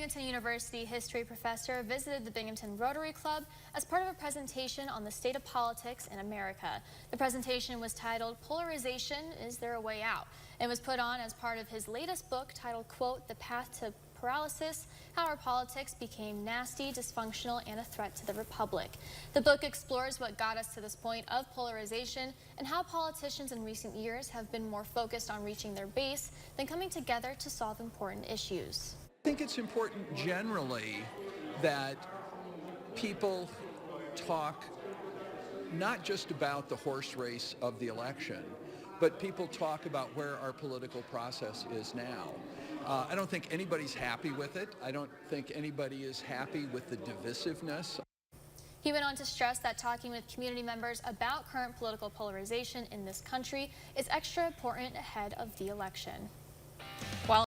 Binghamton University history professor visited the Binghamton Rotary Club as part of a presentation on the state of politics in America. The presentation was titled, "Polarization, Is There a Way Out?" It was put on as part of his latest book titled, quote, "The Path to Paralysis, How Our Politics Became Nasty, Dysfunctional, and a Threat to the Republic." The book explores what got us to this point of polarization and how politicians in recent years have been more focused on reaching their base than coming together to solve important issues. I think it's important generally that people talk not just about the horse race of the election, but people talk about where our political process is now. I don't think anybody's happy with it. I don't think anybody is happy with the divisiveness. He went on to stress that talking with community members about current political polarization in this country is extra important ahead of the election.